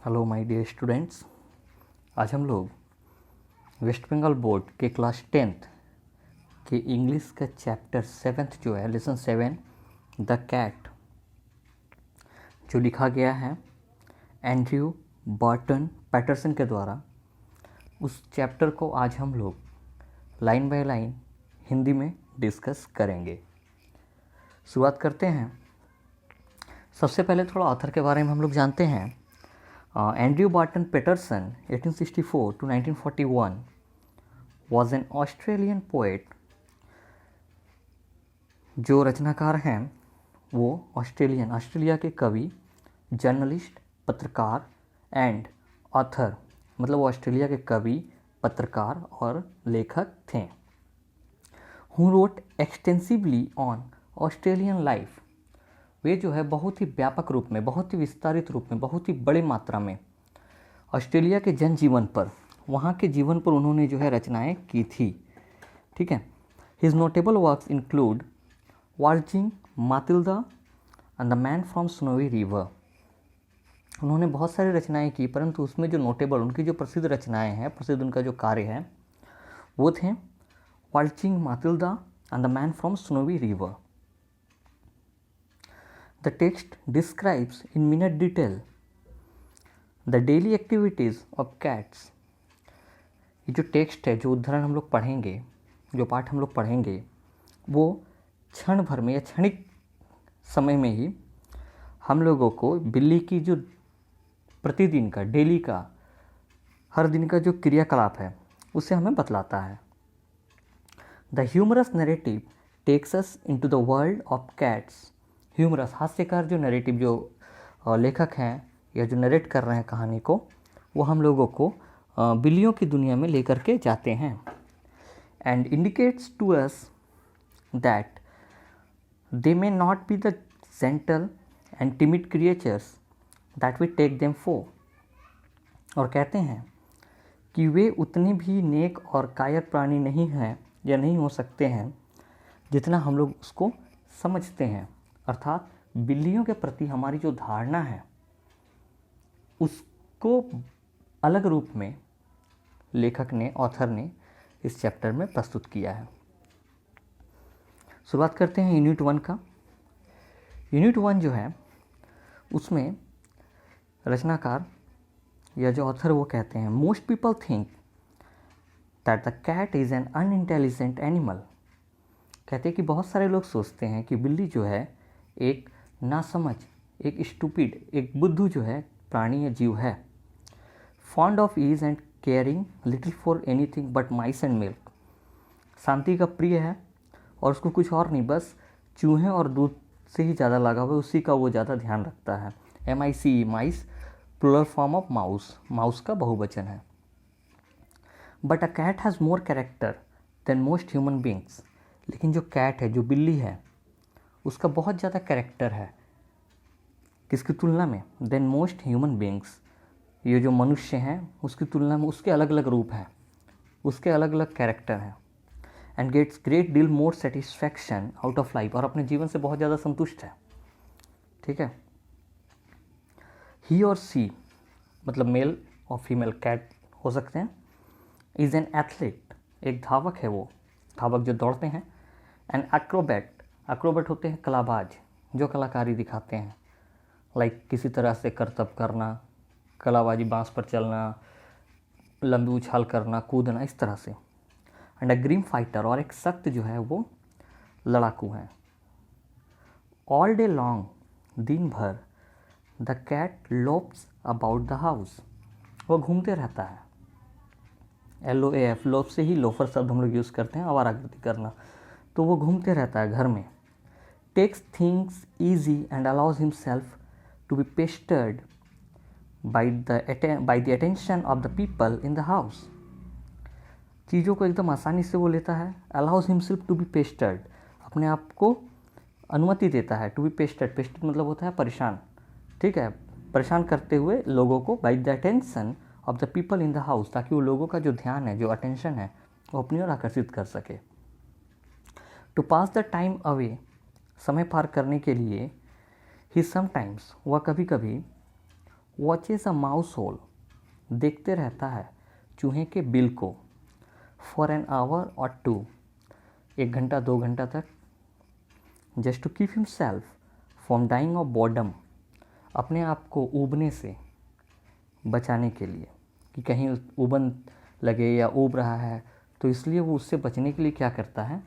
Hello my dear students. आज हम लोग वेस्ट बंगाल बोर्ड के क्लास 10th के इंग्लिश का चैप्टर 7th जो है लेसन 7 द कैट जो लिखा गया है एंड्रयू बर्टन पैटरसन के द्वारा, उस चैप्टर को आज हम लोग लाइन बाय लाइन हिंदी में डिस्कस करेंगे। शुरुआत करते हैं। सबसे पहले थोड़ा ऑथर के बारे में हम लोग जानते हैं। Andrew Barton Paterson 1864 to 1941 was an Australian poet। जो रचनाकार हैं वो ऑस्ट्रेलिया के कवि, जर्नलिस्ट, पत्रकार एंड ऑथर, मतलब वो ऑस्ट्रेलिया के कवि, पत्रकार और लेखक थे। Who wrote extensively on Australian life. वे जो है बहुत ही व्यापक रूप में, बहुत ही विस्तारित रूप में, बहुत ही बड़ी मात्रा में ऑस्ट्रेलिया के जनजीवन पर, वहाँ के जीवन पर उन्होंने जो है रचनाएं की थी। ठीक है। His notable works include Waltzing Matilda and the man from Snowy River. उन्होंने बहुत सारी रचनाएं की, परंतु उसमें जो नोटेबल, उनकी जो प्रसिद्ध रचनाएं हैं, प्रसिद्ध उनका जो कार्य है वो थे Waltzing Matilda and the man from Snowy River. The text describes in minute detail the daily activities of cats। ये जो टेक्स्ट है, जो उद्धरण हम लोग पढ़ेंगे, जो पाठ हम लोग पढ़ेंगे, वो क्षण भर में या क्षणिक समय में ही हम लोगों को बिल्ली की जो प्रतिदिन का, डेली का, हर दिन का जो क्रियाकलाप है उसे हमें बतलाता है। The humorous narrative takes us into the world of cats. Humorous, हास्यकार जो नैरेटिव, जो लेखक हैं या जो नरेट कर रहे हैं कहानी को, वो हम लोगों को बिल्लियों की दुनिया में लेकर के जाते हैं। And indicates to us that they may not be the gentle and timid creatures that we take them for. और कहते हैं कि वे उतने भी नेक और कायर प्राणी नहीं हैं या नहीं हो सकते हैं जितना हम लोग उसको समझते हैं। अर्थात बिल्लियों के प्रति हमारी जो धारणा है उसको अलग रूप में लेखक ने, ऑथर ने इस चैप्टर में प्रस्तुत किया है। शुरुआत करते हैं यूनिट 1 का। यूनिट 1 जो है उसमें रचनाकार या जो ऑथर वो कहते हैं, most people think that the cat is an unintelligent animal. कहते हैं कि बहुत सारे लोग सोचते हैं कि बिल्ली जो है एक नासमझ, एक स्टूपिड, एक बुद्धू जो है प्राणी या जीव है। Fond of ease and caring little for anything but mice and milk. शांति का प्रिय है और उसको कुछ और नहीं, बस चूहे और दूध से ही ज़्यादा लगा हुआ है, उसी का वो ज़्यादा ध्यान रखता है। MICE, mice, plural form of mouse, mouse का बहुवचन है। But a cat has more character than most human beings. लेकिन जो कैट है, जो बिल्ली है, उसका बहुत ज़्यादा कैरेक्टर है। किसकी तुलना में? Than most human beings. ये जो मनुष्य हैं उसकी तुलना में उसके अलग अलग रूप हैं, उसके अलग अलग कैरेक्टर हैं। And gets great deal more satisfaction out of life. और अपने जीवन से बहुत ज़्यादा संतुष्ट है। ठीक है। ही और सी, मतलब मेल और फीमेल कैट हो सकते हैं। इज़ एन एथलीट, एक धावक है वो, धावक जो दौड़ते हैं। एन एक्रोबैट, एक्रोबैट होते हैं कलाबाज, जो कलाकारी दिखाते हैं, लाइक किसी तरह से करतब करना, कलाबाजी, बांस पर चलना, लंबी उछाल करना, कूदना, इस तरह से। एंड अ ग्रीम फाइटर, और एक सख्त जो है वो लड़ाकू हैं। ऑल डे लॉन्ग, दिन भर, the cat lopes about the house, वो घूमते रहता है। LOAF, लोप से ही लोफर शब्द हम लोग यूज़ करते हैं, आवारागर्दी करना। तो वो घूमते रहता है घर में। Takes things easy and allows himself to be pestered by the attention of the people in the house. चीज़ों को एकदम आसानी से वो लेता है। Allows himself to be pestered, अपने आप को अनुमति देता है। टू बी पेस्टर्ड, पेस्टर्ड मतलब होता है परेशान। ठीक है, परेशान करते हुए लोगों को, by the attention of the people in the house, ताकि वो लोगों का जो ध्यान है, जो अटेंशन है, वो अपनी ओर आकर्षित कर सके। To pass the time away, समय पार करने के लिए। ही समटाइम्स, वह कभी कभी वॉचेस अ माउस होल, देखते रहता है चूहे के बिल को, for an hour or two, 1 घंटा 2 घंटा तक, just to keep himself from dying of boredom, अपने आप को ऊबने से बचाने के लिए, कि कहीं ऊबन लगे या ऊब रहा है, तो इसलिए वो उससे बचने के लिए क्या करता है,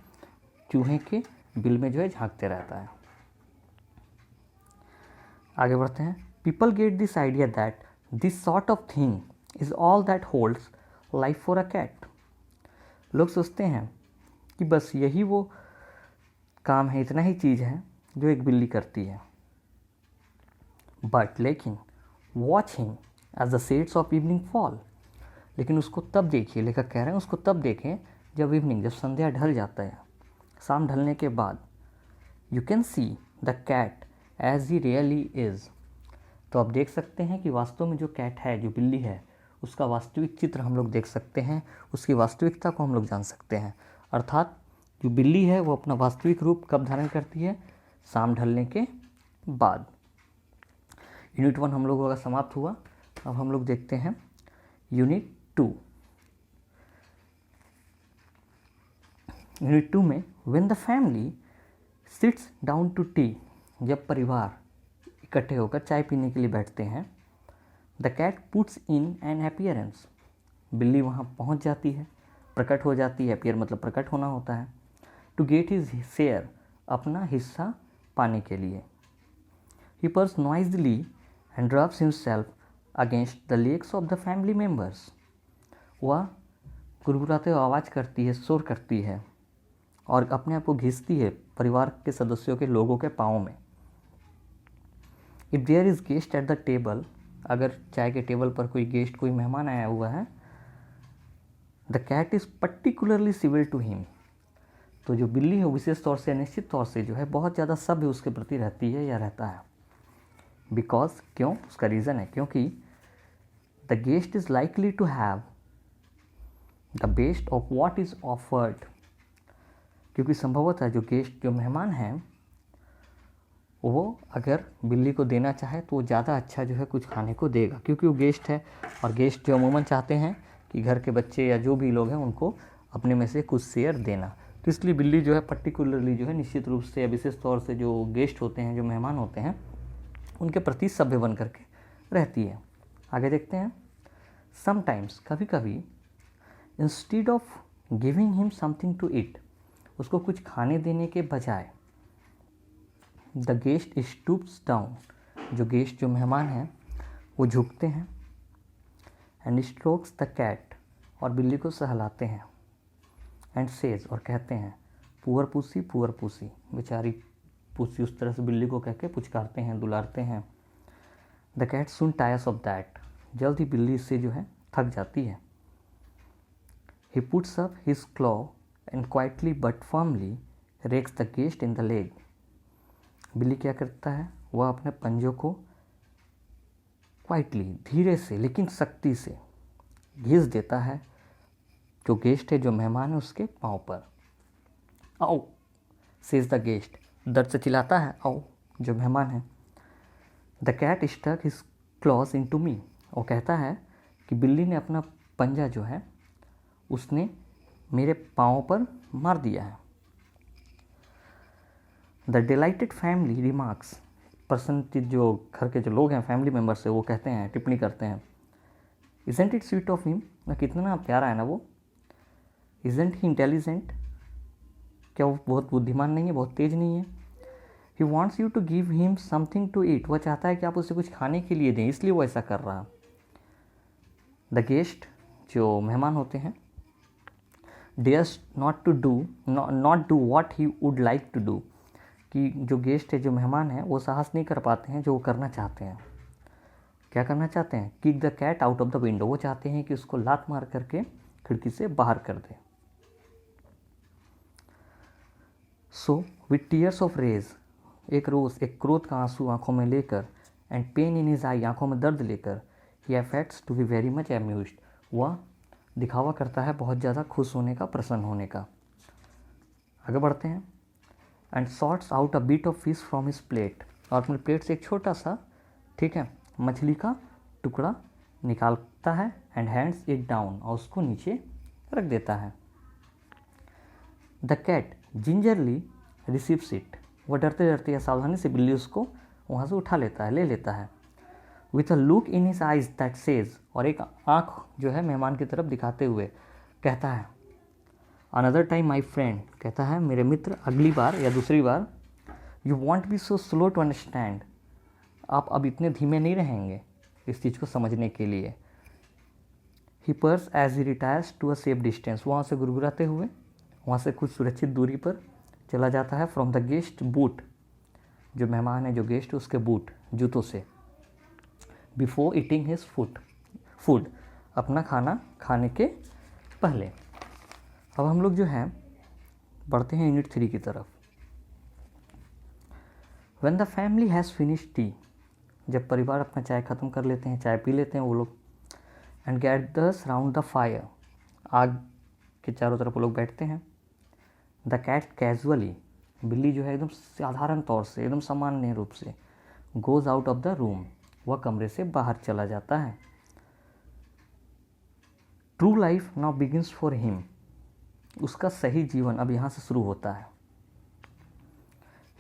चूहे के बिल में जो है झांकते रहता है। आगे बढ़ते हैं। People get this idea that this sort of thing is all that holds life for a cat. लोग सोचते हैं कि बस यही वो काम है, इतना ही चीज़ है जो एक बिल्ली करती है। बट लेकिन watch him as the shades of evening fall, लेकिन उसको तब देखिए, लेखक कह रहे हैं उसको तब देखें जब इवनिंग, जब संध्या ढल जाता है, शाम ढलने के बाद, you can see the cat as he really is, तो आप देख सकते हैं कि वास्तव में जो कैट है, जो बिल्ली है, उसका वास्तविक चित्र हम लोग देख सकते हैं, उसकी वास्तविकता को हम लोग जान सकते हैं। अर्थात जो बिल्ली है वो अपना वास्तविक रूप कब धारण करती है, शाम ढलने के बाद। यूनिट 1 हम लोगों का समाप्त हुआ। अब हम लोग देखते हैं यूनिट 2। यूनिट 2 में when the family sits down to tea, जब परिवार इकट्ठे होकर चाय पीने के लिए बैठते हैं, the cat puts in an appearance, बिल्ली वहाँ पहुँच जाती है, प्रकट हो जाती है, अपीयर मतलब प्रकट होना होता है, टू गेट हिज शेयर, अपना हिस्सा पाने के लिए। He purrs noisily and rubs himself against the legs of the family members, वह गुरगुराते हुए आवाज़ करती है, शोर करती है और अपने आप को घिसती है परिवार के सदस्यों के लोगों के पाँव में। If there is guest at the table, अगर चाय के टेबल पर कोई गेस्ट, कोई मेहमान आया हुआ है, the cat is particularly civil to him, तो जो बिल्ली है विशेष तौर से, निश्चित तौर से जो है बहुत ज़्यादा सभ्य उसके प्रति रहती है या रहता है। बिकॉज, क्यों, उसका रीज़न है क्योंकि the guest is likely to have the best of what is offered, क्योंकि संभवतः जो गेस्ट, जो मेहमान हैं, वो अगर बिल्ली को देना चाहे तो वो ज़्यादा अच्छा जो है कुछ खाने को देगा, क्योंकि वो गेस्ट है और गेस्ट जो अमूमन चाहते हैं कि घर के बच्चे या जो भी लोग हैं उनको अपने में से कुछ शेयर देना, तो इसलिए बिल्ली जो है पर्टिकुलरली जो है निश्चित रूप से या विशेष तौर से जो गेस्ट होते हैं, जो मेहमान होते हैं, उनके प्रति सभ्य बन करके रहती है। आगे देखते हैं। समटाइम्स, कभी कभी, instead of giving him something to eat, उसको कुछ खाने देने के बजाय, द गेस्ट स्टूप्स डाउन, जो गेस्ट, जो मेहमान हैं, वो झुकते हैं, एंड स्ट्रोक्स द कैट, और बिल्ली को सहलाते हैं, एंड सेज, और कहते हैं, पुअर पूसी, बेचारी पूसी, उस तरह से बिल्ली को कह के पुचकारते हैं, दुलारते हैं। The cat soon tires of that, जल्द ही बिल्ली इससे जो है थक जाती है। He puts up his claw and quietly but firmly rakes the guest in the leg, बिल्ली क्या करता है, वह अपने पंजों को क्वाइटली, धीरे से लेकिन सख्ती से घिस देता है जो गेस्ट है, जो मेहमान है, उसके पाँव पर। आओ, सेज द गेस्ट, दर्द से चिल्लाता है, आओ, जो मेहमान है। The cat stuck his claws into me, वो कहता है कि बिल्ली ने अपना पंजा जो है उसने मेरे पाँव पर मार दिया है। द डिलाइटेड फैमिली रिमार्क्स, प्रसन्नचित जो घर के जो लोग हैं, फैमिली मेम्बर्स है, वो कहते हैं, टिप्पणी करते हैं, isn't it sweet of him, कितना प्यारा है ना वो। इजेंट ही इंटेलिजेंट, क्या वो बहुत बुद्धिमान नहीं है, बहुत तेज नहीं है। He wants you to give him something to eat, वह चाहता है कि आप उसे कुछ खाने के लिए दें, इसलिए वो ऐसा कर रहा। द गेस्ट, जो मेहमान होते हैं, dares not do what he would like to do, कि जो गेस्ट है, जो मेहमान है, वो साहस नहीं कर पाते हैं जो वो करना चाहते हैं। क्या करना चाहते हैं, kick the cat out of the window, वो चाहते हैं कि उसको लात मार करके खिड़की से बाहर कर दे। So with tears of rage, एक क्रोध का आंसू आंखों में लेकर, and pain in his eye, आंखों में दर्द लेकर, he affects to be very much amused, वह दिखावा करता है बहुत ज़्यादा खुश होने का, प्रसन्न होने का। आगे बढ़ते हैं। And sorts out a bit of fish from his plate, और अपने प्लेट से एक छोटा सा, ठीक है, मछली का टुकड़ा निकालता है एंड हैंड्स इट डाउन, और उसको नीचे रख देता है। The cat gingerly receives it, वह डरते डरते या सावधानी से बिल्ली उसको वहाँ से उठा लेता है, ले लेता है। With a look in his eyes that says, और एक आँख जो है मेहमान की तरफ दिखाते हुए कहता है, अनदर टाइम माई फ्रेंड, कहता है मेरे मित्र, अगली बार या दूसरी बार, you won't be so slow to understand, आप अब इतने धीमे नहीं रहेंगे इस चीज़ को समझने के लिए। He purrs as he retires to a safe distance, वहाँ से गुरगुराते हुए वहाँ से कुछ सुरक्षित दूरी पर चला जाता है। फ्रॉम द गेस्ट बूट, जो मेहमान है, जो गेस्ट, उसके बूट, जूतों से। बिफोर ईटिंग हिज फूड, अपना खाना खाने के पहले। अब हम लोग जो है बढ़ते हैं यूनिट 3 की तरफ। When the family has finish T, जब परिवार अपना चाय ख़त्म कर लेते हैं, चाय पी लेते हैं वो लोग, and gathers round the fire, आग के चारों तरफ वो लोग बैठते हैं। द कैट कैजुअली, बिल्ली जो है एकदम साधारण तौर से, एकदम सामान्य रूप से, goes out of the room, वह कमरे से बाहर चला जाता है। True life now begins for him, उसका सही जीवन अब यहाँ से शुरू होता है।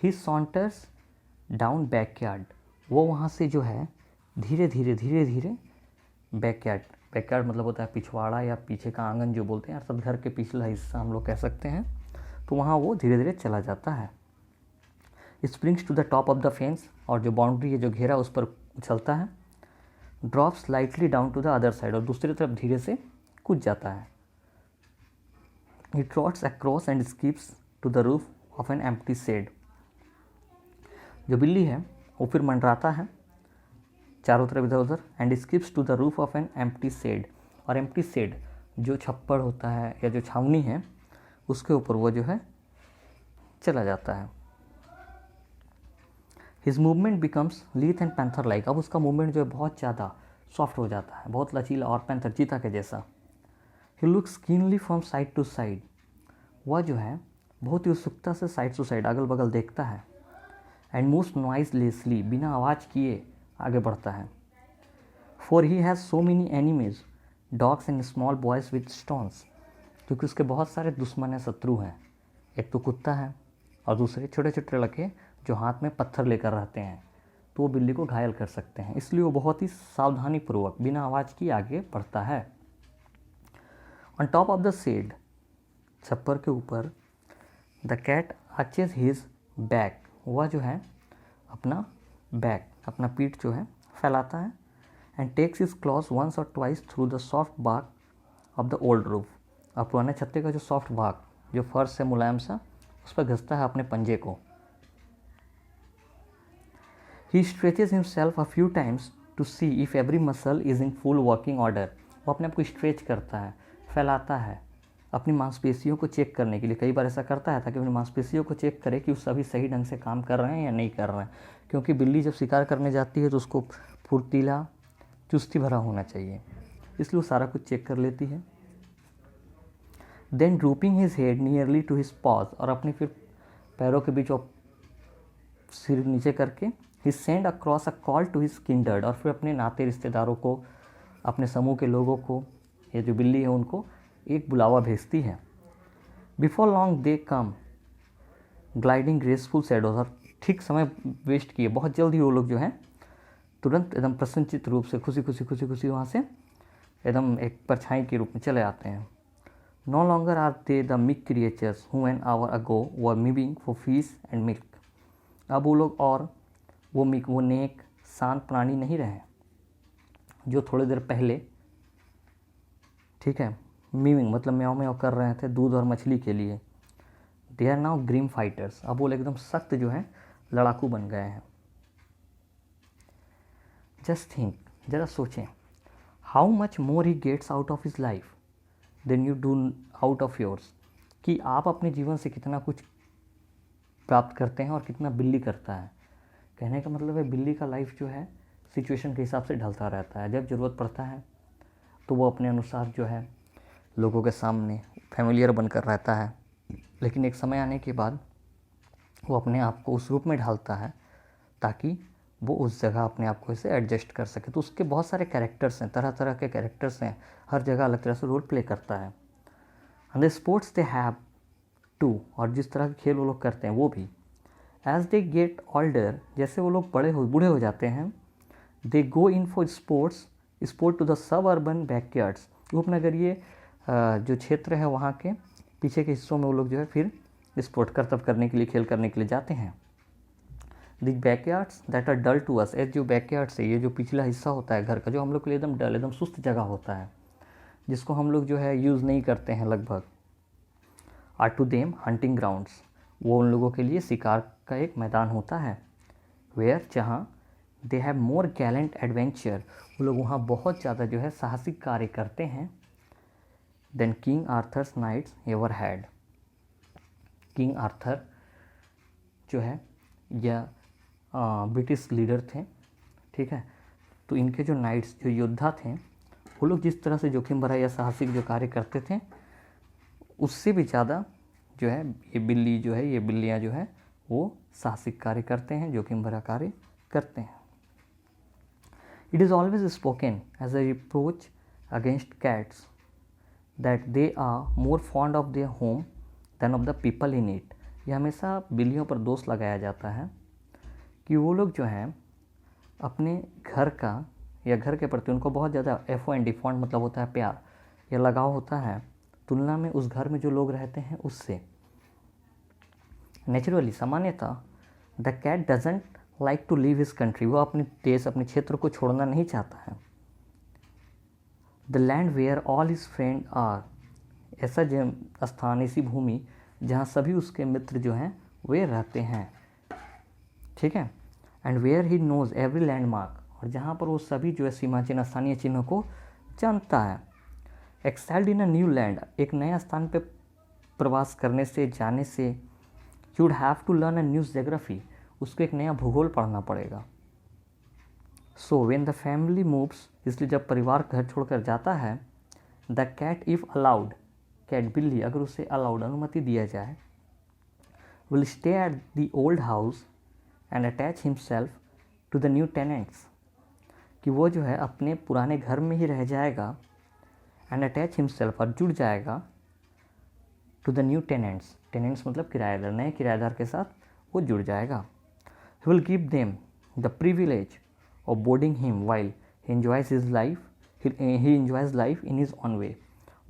ही सॉन्टर्स डाउन बैकयार्ड, वो वहाँ से जो है धीरे धीरे बैकयार्ड मतलब होता है पिछवाड़ा या पीछे का आंगन जो बोलते हैं, अर्थात घर के पिछला हिस्सा हम लोग कह सकते हैं, तो वहाँ वो धीरे धीरे चला जाता है। Springs to the top of the fence, और जो बाउंड्री है, जो घेरा, उस पर उछलता है। Drop slightly down to the other side, और दूसरी तरफ धीरे से कूद जाता है। He trots across and skips to the roof of an empty shed, जो बिल्ली है वो फिर मंडराता है चारों तरफ इधर उधर, and skips to the roof of an empty shed, और एम्प्टी शेड जो छप्पड़ होता है या जो छावनी है, उसके ऊपर वो जो है चला जाता है। His movement becomes lithe and panther like, अब उसका मूवमेंट जो है बहुत ज़्यादा सॉफ्ट हो जाता है, बहुत लचीला और पैंथर, चीता के जैसा। He looks keenly from side to side, वह जो है बहुत ही उत्सुकता से साइड टू साइड, अगल बगल देखता है। एंड मूव्स नॉइजलेसली, बिना आवाज़ किए आगे बढ़ता है। For he has so many enemies, dogs and small boys with stones, क्योंकि उसके बहुत सारे दुश्मन हैं, शत्रु हैं। एक तो कुत्ता है और दूसरे छोटे छोटे लड़के जो हाथ में पत्थर लेकर रहते हैं, तो वो बिल्ली को घायल कर सकते हैं, इसलिए वो बहुत ही सावधानी पूर्वक बिना आवाज़ की आगे बढ़ता है। On top of the shed, छप्पर के ऊपर, the cat arches his back, वह जो है अपना बैक, अपना पीठ जो है फैलाता है। And takes his claws once or twice through the soft bark of the old roof, और पुराने छत्ते का जो सॉफ्ट बार्क, जो फर्श से मुलायम सा, उस पर घिसता है अपने पंजे को। He stretches himself a few times to see if every muscle is in full working order, वो अपने आप को स्ट्रेच करता है, फैलाता है, अपनी मांसपेशियों को चेक करने के लिए। कई बार ऐसा करता है ताकि अपनी मांसपेशियों को चेक करे कि वो सभी सही ढंग से काम कर रहे हैं या नहीं कर रहे हैं, क्योंकि बिल्ली जब शिकार करने जाती है तो उसको फुर्तीला, चुस्ती भरा होना चाहिए, इसलिए वो सारा कुछ चेक कर लेती है। Then drooping his head nearly to his paws, और अपने फिर पैरों के बीच वो सिर नीचे करके, he sends across a call to his kindred, और फिर अपने नाते रिश्तेदारों को, अपने समूह के लोगों को, ये जो बिल्ली है उनको एक बुलावा भेजती है। Before long they come gliding graceful shadows, और ठीक समय वेस्ट किए बहुत जल्दी वो लोग जो हैं तुरंत एकदम प्रसन्नचित रूप से खुशी वहाँ से एकदम एक परछाई के रूप में चले आते हैं। No longer are they the meek creatures who an hour ago were mewing for fish and milk, अब वो लोग और वो नेक शांत प्राणी नहीं रहे जो थोड़ी देर पहले, ठीक है, मीविंग मतलब म्याऊं म्याऊं कर रहे थे दूध और मछली के लिए। They are now grim fighters, अब वो एकदम सख्त जो है लड़ाकू बन गए हैं। जस्ट थिंक, ज़रा सोचें, how much more he gets out of his life than you do out of yours, कि आप अपने जीवन से कितना कुछ प्राप्त करते हैं और कितना बिल्ली करता है। कहने का मतलब है बिल्ली का लाइफ जो है सिचुएशन के हिसाब से ढलता रहता है, जब ज़रूरत पड़ता है तो वो अपने अनुसार जो है लोगों के सामने फैमिलियर बनकर रहता है, लेकिन एक समय आने के बाद वो अपने आप को उस रूप में ढालता है ताकि वो उस जगह अपने आप को इसे एडजस्ट कर सके। तो उसके बहुत सारे कैरेक्टर्स हैं, तरह तरह के कैरेक्टर्स हैं, हर जगह अलग तरह से रोल प्ले करता है। And the sports they have too, और जिस तरह के खेल वो लोग करते हैं वो भी। एज दे गेट ओल्डर, जैसे वो लोग बूढ़े हो जाते हैं, they go in for sport to the suburban backyards, उपनगरीय जो क्षेत्र है वहाँ के पीछे के हिस्सों में वो लोग जो है फिर स्पोर्ट करतब करने के लिए, खेल करने के लिए जाते हैं। The backyards that are dull to us, जो बैकयार्ड्स है, ये जो पिछला हिस्सा होता है घर का, जो हम लोग के लिए एकदम डल, एकदम सुस्त जगह होता है, जिसको हम लोग जो है यूज़ नहीं करते हैं लगभग। Are to them hunting grounds, वो उन लोगों के लिए शिकार का एक मैदान होता है। वेयर, जहाँ they have more Gallant adventure, वो लोग वहाँ बहुत ज़्यादा जो है साहसिक कार्य करते हैं। Than king Arthur's knights ever had, king Arthur जो है यह ब्रिटिश लीडर थे, ठीक है। तो इनके जो नाइट्स, जो योद्धा थे, वो लोग जिस तरह से जोखिम भरा या साहसिक जो कार्य करते थे, उससे भी ज़्यादा जो है ये बिल्ली जो है, ये बिल्लियाँ जो है वो साहसिक कार्य करते हैं, जोखिम भरा कार्य करते हैं। It is always spoken as a reproach against cats that they are more fond of their home than of the people in it, यह हमेशा बिल्लियों पर दोष लगाया जाता है कि वो लोग जो हैं अपने घर का या घर के प्रति उनको बहुत ज़्यादा एफओएनडी, फॉन्ड मतलब होता है प्यार या लगाव होता है, तुलना में उस घर में जो लोग रहते हैं उससे। नेचुरली, सामान्यतः the cat doesn't like to leave his country, वो अपने देश, अपने क्षेत्र को छोड़ना नहीं चाहता है। The land where all his friend are, ऐसा स्थान, ऐसी भूमि जहाँ सभी उसके मित्र जो हैं वे रहते हैं, ठीक है। And where he knows every landmark, और जहाँ पर वो सभी जो है सीमा चिन्ह, स्थानीय चिन्हों को जानता है। Exiled in a new land, एक नया स्थान पे प्रवास करने से, जाने से, you would have to learn a new geography, उसको एक नया भूगोल पढ़ना पड़ेगा। So when the family moves, इसलिए जब परिवार घर छोड़कर जाता है, the cat if allowed, cat बिल्ली अगर उसे अलाउड, अनुमति दिया जाए, will stay at the old house and attach himself to the new tenants, कि वो जो है अपने पुराने घर में ही रह जाएगा, एंड अटैच हिमसेल्फ, और जुड़ जाएगा, to the new tenants, tenants मतलब किराएदार, नए किराएदार के साथ वो जुड़ जाएगा। He will give them the privilege of boarding him while he enjoys his life, he enjoys life in his own way,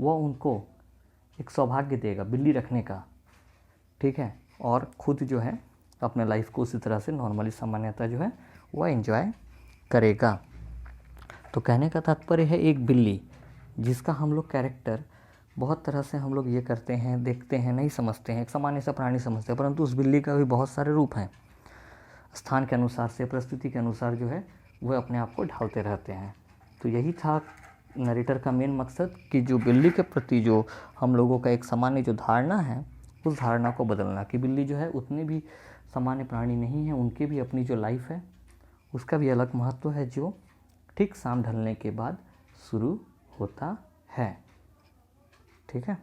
वो उनको एक सौभाग्य देगा बिल्ली रखने का, ठीक है, और खुद जो है अपने लाइफ को उसी तरह से नॉर्मली, सामान्यतः जो है वह एंजॉय करेगा। तो कहने का तात्पर्य है एक बिल्ली जिसका हम लोग कैरेक्टर बहुत तरह से हम लोग ये करते हैं, देखते हैं, नहीं समझते हैं, एक सामान्य सा प्राणी समझते हैं, परंतु उस बिल्ली का भी बहुत सारे रूप हैं। स्थान के अनुसार से, परिस्थिति के अनुसार जो है वह अपने आप को ढालते रहते हैं। तो यही था नरेटर का मेन मकसद कि जो बिल्ली के प्रति जो हम लोगों का एक सामान्य जो धारणा है, उस धारणा को बदलना, कि बिल्ली जो है उतने भी सामान्य प्राणी नहीं हैं, उनके भी अपनी जो लाइफ है उसका भी अलग महत्व है, जो ठीक शाम ढलने के बाद शुरू होता है, ठीक है।